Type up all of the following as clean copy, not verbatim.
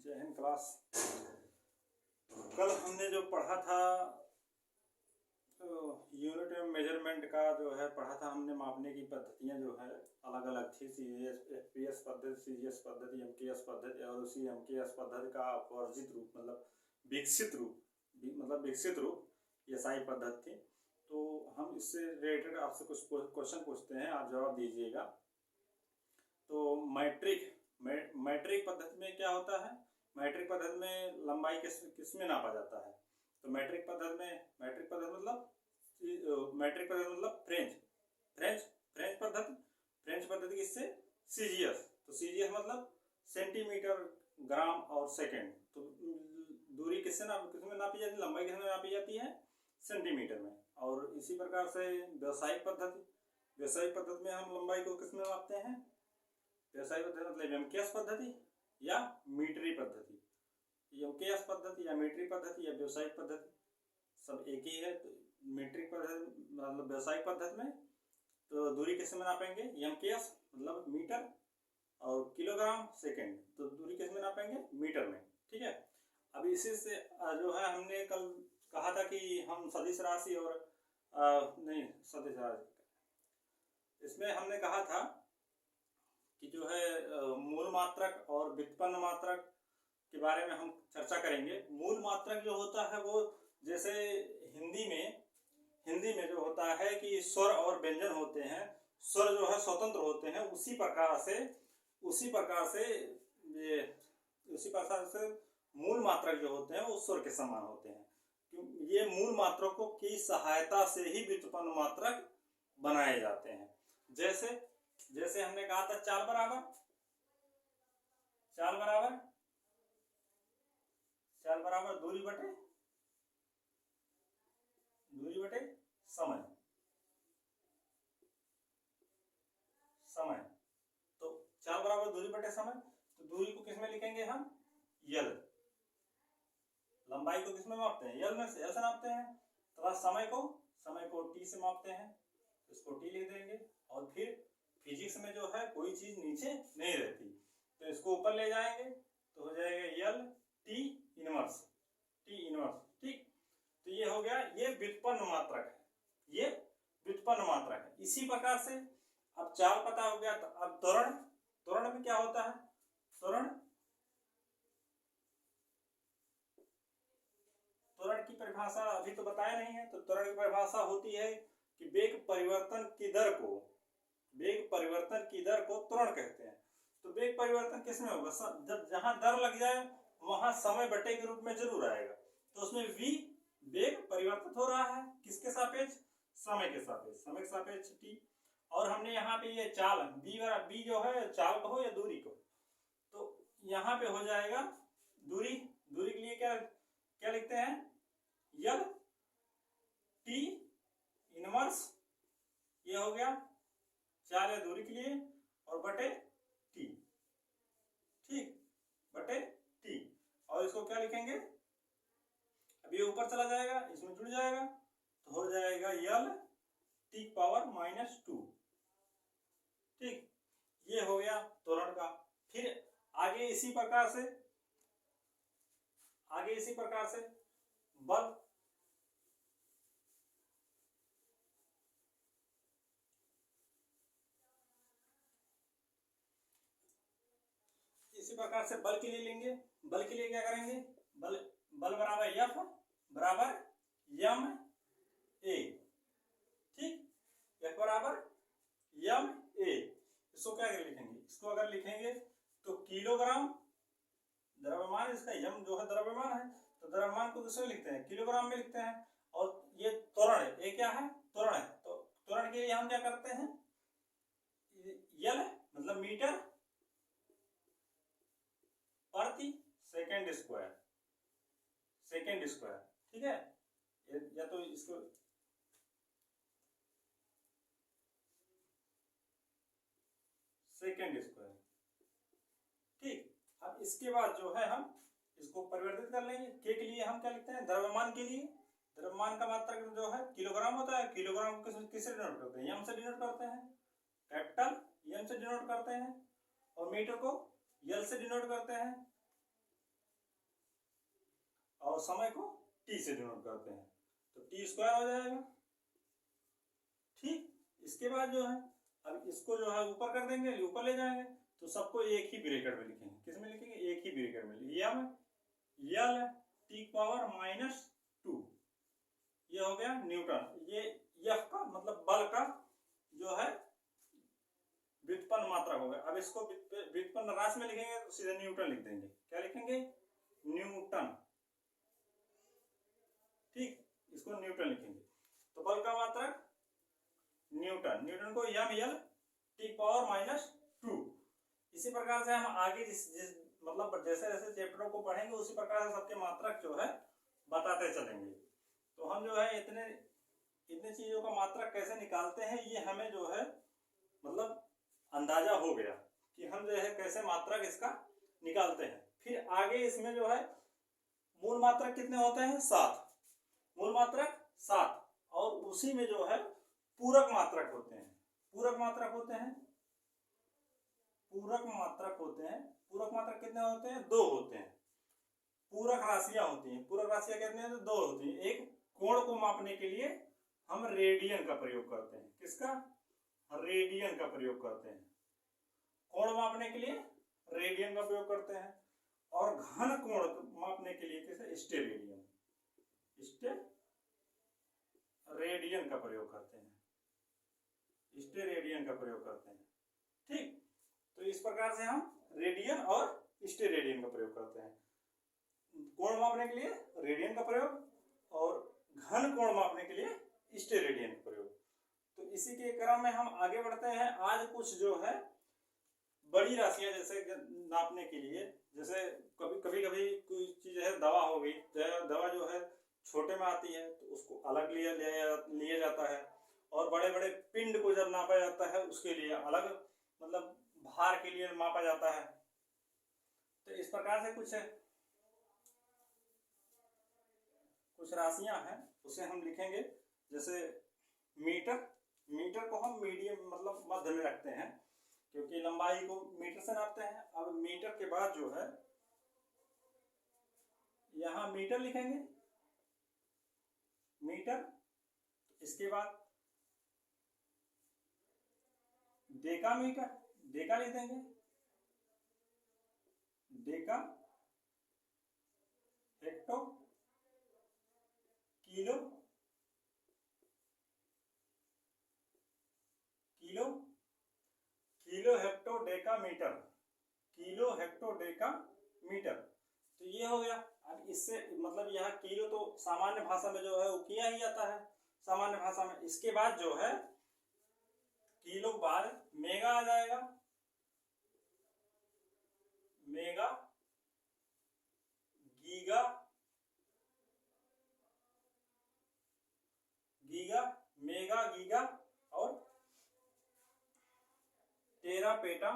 जय हिंद क्लास। कल हमने जो पढ़ा था यूनिट में मेजरमेंट का जो है पढ़ा था हमने। मापने की पद्धतियां जो है अलग अलग थी, एफपीएस पद्धति, सीजीएस पद्धति, एमकेएस पद्धति और उसी एमकेएस पद्धति का वर्जित रूप मतलब विकसित रूप एसआई पद्धति थी। तो हम इससे रिलेटेड आपसे कुछ क्वेश्चन पूछते हैं, आप जवाब दीजिएगा। तो मैट्रिक पद्धति में क्या होता है? मैट्रिक पद्धति में लंबाई किस में नापा जाता है? तो मैट्रिक पद्धति मतलब फ्रेंच पद्धति किससे? सीजीएस। तो सीजीएस मतलब सेंटीमीटर, ग्राम और सेकंड। तो दूरी किसमें नापी जाती है? लंबाई किसमें नापी जाती है? सेंटीमीटर में। और इसी प्रकार से व्यावसायिक पद्धति में हम लंबाई को किसमें नापते हैं? व्यावसायिक पद्धति मतलब एमकेएस पद्धति या मीटरी पद्धति। एमकेएस पद्धति या मीटरी पद्धति या व्यावसायिक पद्धति सब एक ही है। तो मीट्रिक पद्धति मतलब व्यावसायिक पद्धति में तो दूरी किस में नापेंगे? एमकेएस मतलब मीटर और किलोग्राम सेकंड, तो दूरी किस में नापेंगे? मीटर में। ठीक है। अब इसी से जो है हमने कल कहा था कि हम सदिश राशि और सदिश राशि, इसमें हमने कहा था कि जो है मूल मात्रक और व्युत्पन्न मात्रक के बारे में हम चर्चा करेंगे। मूल मात्रक जो होता है वो जैसे हिंदी में जो होता है कि स्वर और व्यंजन होते हैं, स्वर जो है स्वतंत्र होते हैं, उसी प्रकार से मूल मात्रक जो होते हैं वो स्वर के समान होते हैं। ये मूल मात्रकों की सहायता से ही व्युत्पन्न मात्रक बनाए जाते हैं। जैसे हमने कहा था चाल बराबर दूरी बटे समय। तो चाल बराबर दूरी बटे समय। तो दूरी को किसमें लिखेंगे हम? यल। लंबाई को किसमें मापते हैं? यल में से ऐसा नापते हैं। तथा समय को टी से मापते हैं, इसको टी लिख देंगे। और फिर फिजिक्स में जो है कोई चीज नीचे नहीं रहती, तो इसको ऊपर ले जाएंगे तो हो जाएगा यल टी इनवर्स। ठीक। तो ये हो गया, ये व्युत्पन्न मात्रक है। इसी प्रकार से अब चाल पता हो गया, तो अब त्वरण में क्या होता है? त्वरण की परिभाषा अभी तो बताया नहीं है। तो त्वरण की परिभाषा होती है कि वेग परिवर्तन की दर को त्वरण कहते हैं। तो वेग परिवर्तन किसमें होगा? जब जहां दर लग जाए वहां समय बटे के रूप में जरूर आएगा। तो उसमें वेग परिवर्तित हो रहा है किसके सापेक्ष? समय के सापेक्ष टी। और हमने यहाँ पे ये चाल बी जो है, चाल को या दूरी को, तो यहाँ पे हो जाएगा दूरी के लिए क्या लिखते हैं? यल टी इनवर्स। ये हो गया चाल या दूरी के लिए, और बटे टी। ठीक, बटे टी। और इसको क्या लिखेंगे? अब ये ऊपर चला जाएगा, इसमें जुड़ जाएगा, तो हो जाएगा यल टी पावर -2। ठीक, ये हो गया त्वरण का। फिर आगे इसी प्रकार से बल। इसी प्रकार से बल के लिए लेंगे। बल के लिए क्या करेंगे? बल बराबर F बराबर ma। ठीक, F बराबर ma। इसको क्या लिखेंगे? इसको अगर लिखेंगे तो किलोग्राम द्रव्यमान, इसका यम जो है द्रव्यमान है, तो द्रव्यमान को दूसरे लिखते हैं, किलोग्राम में लिखते हैं। और ये त्वरण है, ये क्या है? त्वरण है। तो त्वरण के लिए हम क्या करते हैं? यल मतलब मीटर प्रति सेकंड स्क्वायर। ठीक है, या तो इसको सेकंड स्क्वायर। ठीक, अब इसके बाद जो है हम इसको परिवर्तित कर लेंगे। के लिए हम क्या लिखते हैं? द्रव्यमान के लिए द्रव्यमान का मात्रक जो है किलोग्राम होता है। किलोग्राम को किससे डिनोट करते हैं? यम से डिनोट करते हैं, कैपिटल यम से डिनोट करते हैं। और मीटर को यल से डिनोट करते हैं, और समय को टी से डिनोट करते हैं, तो टी स्क्वायर हो जाएगा। ठीक, इसके बाद जो है अब इसको जो है ऊपर कर देंगे, ऊपर ले जाएंगे, तो सबको एक ही ब्रैकेट में लिखेंगे। किस में लिखेंगे? एक ही ब्रैकेट में। यल है टी पावर -2, ये हो गया न्यूटन। ये यह का मतलब बल का जो है व्युत्पन्न मात्रक हो गया। अब इसको व्युत्पन्न राशि में लिखेंगे तो सीधे न्यूटन लिख देंगे। क्या लिखेंगे? न्यूटन। ठीक, इसको न्यूटन लिखेंगे। तो बल का मात्रक न्यूटन, न्यूटन को यल टी पावर -2। इसी प्रकार से हम आगे जिस मतलब जैसे जैसे चैप्टरों को पढ़ेंगे उसी प्रकार से सबके मात्रक जो है बताते चलेंगे। तो हम जो है इतने चीजों का मात्रक कैसे निकालते हैं, ये हमें जो है मतलब अंदाजा हो गया कि हम जो है कैसे मात्रक इसका निकालते हैं। फिर आगे इसमें जो है मूल मात्रक कितने होते हैं? 7 मूल मात्रक 7, और उसी में जो है पूरक मात्रक होते हैं। पूरक मात्रक होते हैं, पूरक मात्रक होते हैं। पूरक मात्रक कितने होते हैं? 2 होते हैं। पूरक राशियां होती हैं। पूरक राशियां कितने हैं? 2 होती हैं। एक कोण को मापने के लिए हम रेडियन का प्रयोग करते हैं। किसका? रेडियन का प्रयोग करते हैं। कोण मापने के लिए रेडियन का प्रयोग करते हैं, और घन कोण मापने के लिए कैसे? स्टेरेडियन, स्टेरेडियन का प्रयोग करते हैं। स्टेरेडियन का प्रयोग करते हैं। ठीक, तो इस प्रकार से हम रेडियन और स्टेरेडियन का प्रयोग करते हैं। कोण मापने के लिए रेडियन का प्रयोग, और घन कोण मापने के लिए स्टेरेडियन का प्रयोग। तो इसी के क्रम में हम आगे बढ़ते हैं। आज कुछ जो है बड़ी राशियां जैसे नापने के लिए, जैसे कभी कोई चीज है, दवा हो गई, दवा जो है छोटे में आती है तो उसको अलग लिया जाता है, और बड़े बड़े पिंड को जब नापा जाता है उसके लिए अलग मतलब भार के लिए मापा जाता है। तो इस प्रकार से कुछ राशियां हैं, उसे हम लिखेंगे। जैसे मीटर को हम मीडियम मतलब मध्य में रखते हैं, क्योंकि लंबाई को मीटर से नापते हैं। अब मीटर के बाद जो है यहां मीटर लिखेंगे, मीटर। इसके बाद डेकामीटर, डेका लिख देंगे, deca, hecto, kilo, kilo, kilo hecto deca metre, kilo hecto deca metre. तो ये हो गया। अब इससे मतलब यह किलो तो सामान्य भाषा में जो है वो किया ही जाता है सामान्य भाषा में। इसके बाद जो है किलो के बाद मेगा आ जाएगा, mega, giga, giga, mega, giga, और tera peta,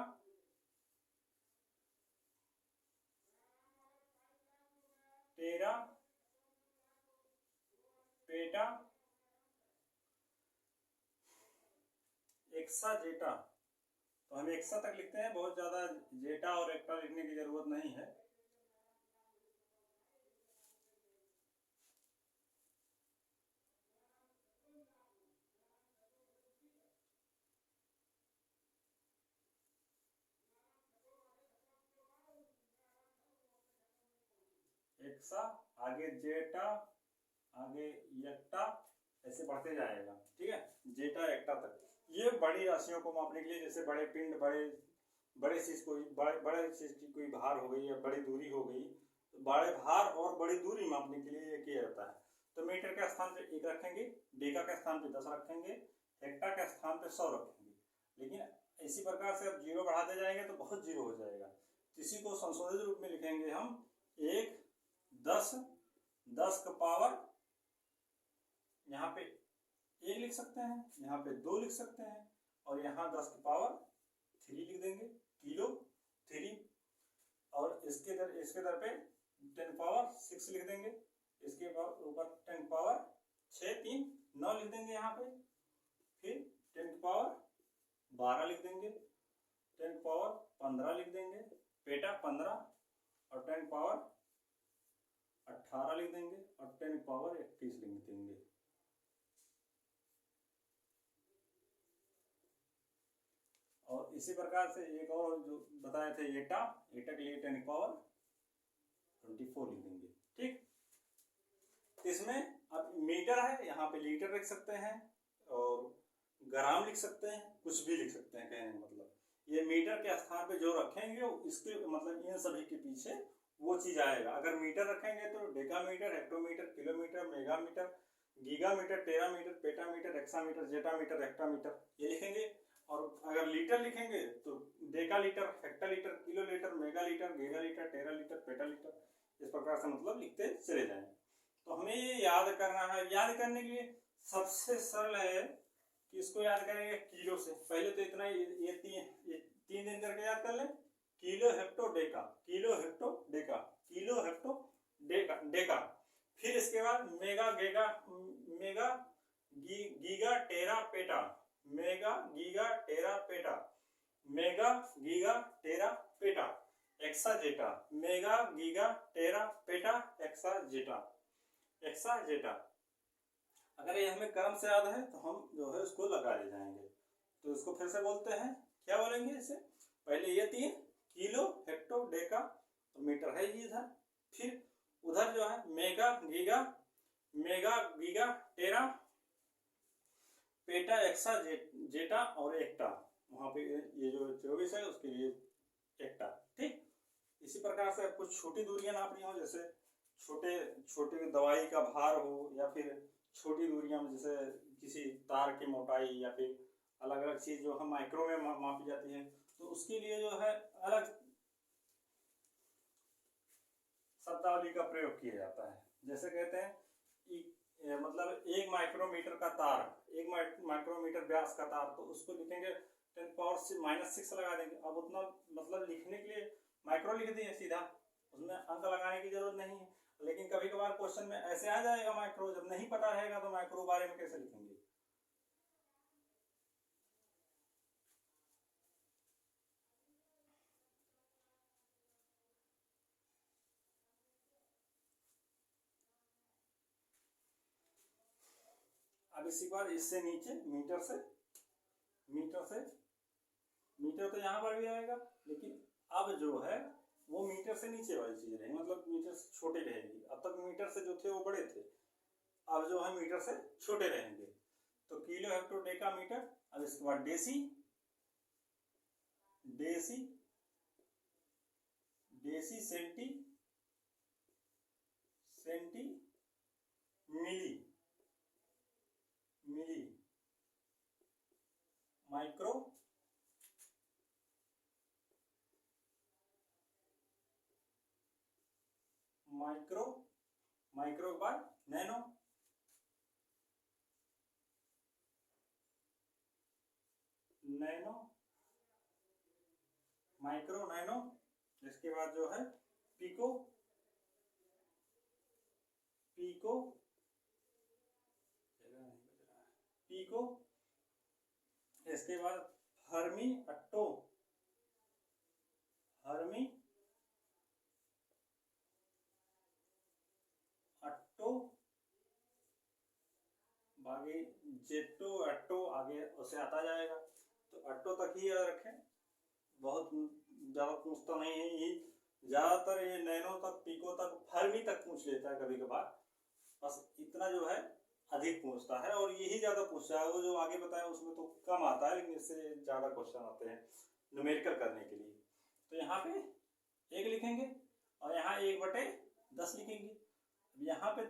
tera peta, exa zetta. तो हम एक्सा तक लिखते हैं, बहुत ज्यादा जेटा और एक्टा लिखने की जरूरत नहीं है। एक्सा, आगे जेटा, आगे एक्टा, ऐसे बढ़ते जाएगा। ठीक है, जेटा एक्टा तक। ये बड़ी राशियों को मापने के लिए, जैसे बड़े पिंड, बड़े चीज कोई बड़े चीज की कोई भार हो गई या बड़ी दूरी हो गई, तो बड़े भार और बड़ी दूरी मापने के लिए ये किया जाता है। तो मीटर के स्थान पे 1 रखेंगे, डेका के स्थान पे 10 रखेंगे, हेक्टा के स्थान पे 100 रखेंगे। लेकिन इसी प्रकार से अब जीरो बढ़ाते जाएंगे तो बहुत जीरो हो जाएगा। इसी को संशोधित रूप में लिखेंगे हम 1, 10, 10 का पावर, यहाँ पे 1 लिख सकते हैं, यहाँ पे 2 लिख सकते हैं, और यहाँ 10 की पावर 3 लिख देंगे, किलो 3। और इसके दर पे 10 पावर 6 लिख देंगे, इसके ऊपर 10 पावर 6, 3, 9 लिख देंगे यहाँ पे। फिर 10 पावर 12 लिख देंगे, 10 पावर 15 लिख देंगे, पेटा 15, और 10 पावर 18 लिख देंगे और 10 पावर 21 लिख देंगे। और इसी प्रकार से एक और जो बताए थे एटा के लिए 10 पावर 24 लिख देंगे। ठीक, इसमें अब मीटर है, यहाँ पे लीटर लिख सकते हैं और ग्राम लिख सकते हैं, कुछ भी लिख सकते हैं। कहने मतलब ये मीटर के स्थान पे जो रखेंगे इसके मतलब इन सभी के पीछे वो चीज आएगा। अगर मीटर रखेंगे तो decametre, hectometre, kilometre, megametre, gigametre, terametre, petametre, hexametre, zettametre, hectametre ये लिखेंगे। और अगर लीटर लिखेंगे तो डेकालीटर, हेक्टालीटर, किलोलीटर, मेगालीटर, गीगालीटर, टेरालीटर, पेटालीटर, इस प्रकार से मतलब लिखते चले जाएं। तो हमें ये याद करना है। याद करने के लिए सबसे सरल है कि इसको याद करेंगे किलो से। पहले तो इतना ये तीन दिन करके याद कर लें। Kilo, hecto, Deka, kilo, hecto, Deka, kilo, hecto, Deka. फिर इसके बाद मेगा, मेगा, गीगा, टेरा, पेटा, मेगा, गीगा, टेरा, पेटा, मेगा, गीगा, टेरा, पेटा, एक्साजेटा, मेगा, गीगा, टेरा, पेटा, एक्साजेटा, एक्साजेटा। अगर ये हमें क्रम से याद है तो हम जो है उसको लगा ले जाएंगे। तो इसको फिर से बोलते हैं, क्या बोलेंगे इसे? पहले ये तीन, किलो, हेक्टो, डेका और मीटर है ये इधर। फिर उधर जो है मेगा, गीगा, टेरा, पेटा, एक्सा, जेटा और एक्टा। वहां पे ये जो 24 है उसके लिए एक्टा। ठीक, इसी प्रकार से कुछ छोटी दूरियां नापनी हो, जैसे छोटे दवाई का भार हो, या फिर छोटी दूरियां में जैसे किसी तार की मोटाई, या फिर अलग अलग चीज जो हम माइक्रो में मापी जाती है, तो उसके लिए जो है अलग शब्दावली का प्रयोग किया जाता है। जैसे कहते हैं मतलब 1 माइक्रोमीटर का तार, 1 माइक्रोमीटर व्यास का तार, तो उसको लिखेंगे 10 पावर -6 लगा देंगे। अब उतना मतलब लिखने के लिए माइक्रो लिख दिए सीधा, उसमें अंक लगाने की जरूरत नहीं है। लेकिन कभी कभार क्वेश्चन में ऐसे आ जाएगा माइक्रो, जब नहीं पता रहेगा तो माइक्रो बारे में कैसे लिखेंगे। अब इसी बार इससे नीचे मीटर तो यहाँ पर भी आएगा, लेकिन अब जो है वो मीटर से नीचे वाली चीज रहेगी, मतलब मीटर से छोटी रहेगी। अब तक मीटर से जो थे वो बड़े थे, अब जो है मीटर से छोटे रहेंगे। तो किलो, हेक्टो, डेका, मीटर। अब इसके बाद डेसी, सेंटी, मिली, माइक्रो, के बाद नैनो, माइक्रो, नैनो। इसके बाद जो है पिको, इसके बाद हर्मी, अट्टो, आगे जेटो, अट्टो आगे उसे आता जाएगा। तो अट्टो तक ही याद रखें, बहुत ज्यादा पूछता नहीं है। ये ज्यादातर ये नैनो तक, पिको तक, फर्मी तक पूछ लेता है कभी कभार, बस इतना जो है अधिक पूछता है। और यही ज्यादा पूछता है, वो जो आगे बताया उसमें तो कम आता है, लेकिन इससे ज्यादा क्वेश्चन आते हैं न्यूमेरिकल करने के लिए। तो यहाँ पे 1 लिखेंगे और यहाँ 1/10 लिखेंगे। यहाँ पे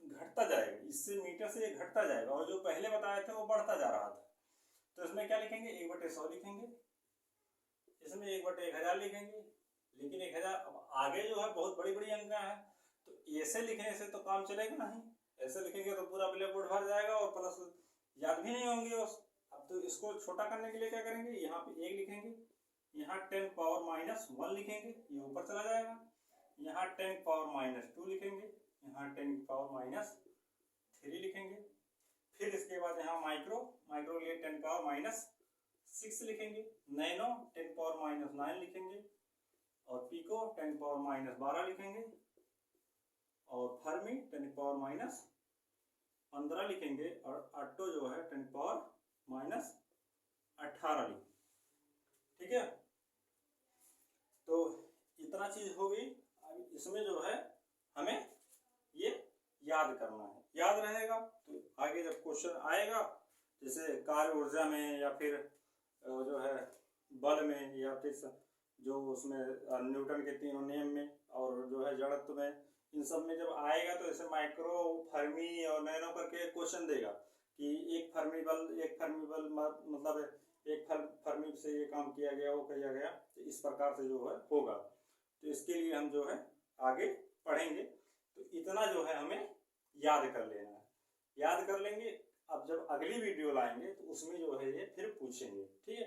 घटता जाएगा, इससे मीटर से ये घटता जाएगा, और जो पहले बताए थे वो बढ़ता जा रहा था। तो इसमें क्या लिखेंगे? 1/100 लिखेंगे, इसमें 1/1000 लिखेंगे। लेकिन 1000 आगे जो है बहुत बड़ी बड़ी अंक है, तो ऐसे लिखने से तो काम चलेगा नहीं। ऐसे लिखेंगे तो पूरा ब्लैक बोर्ड भर जाएगा और प्लस याद भी नहीं होंगे। अब तो इसको छोटा करने के लिए क्या करेंगे? यहाँ पे 1 लिखेंगे, यहाँ 10 पावर -1 लिखेंगे, ये ऊपर चला जाएगा। यहाँ 10 पावर -2 लिखेंगे, यहाँ 10 पावर -3 लिखेंगे। फिर इसके बाद यहाँ माइक्रो के लिए 10 पावर -6 लिखेंगे, नैनो 10 पावर -9 लिखेंगे, और पिको 10 पावर -12 लिखेंगे, और फर्मी 10⁻⁻15 लिखेंगे और ऑट्टो जो है 10⁻⁻18 लिखेंगे। ठीक है, तो इतना चीज हो गई। अब इसमें जो है हमें ये याद करना है, याद रहेगा तो आगे जब क्वेश्चन आएगा, जैसे कार्य ऊर्जा में या फिर जो है बल में या फिर जो उसमें न्यूटन के तीनों नियम में और जो है जड़त्व में, इन सब में जब आएगा तो जैसे माइक्रो, फर्मी और नैनो करके क्वेश्चन देगा कि एक फर्मी बल मतलब एक फर्मी से ये काम किया गया, वो किया गया, तो इस प्रकार से जो है होगा। तो इसके लिए हम जो है आगे पढ़ेंगे। तो इतना जो है हमें याद कर लेना है, याद कर लेंगे। अब जब अगली वीडियो लाएंगे तो उसमें जो है ये फिर पूछेंगे। ठीक है।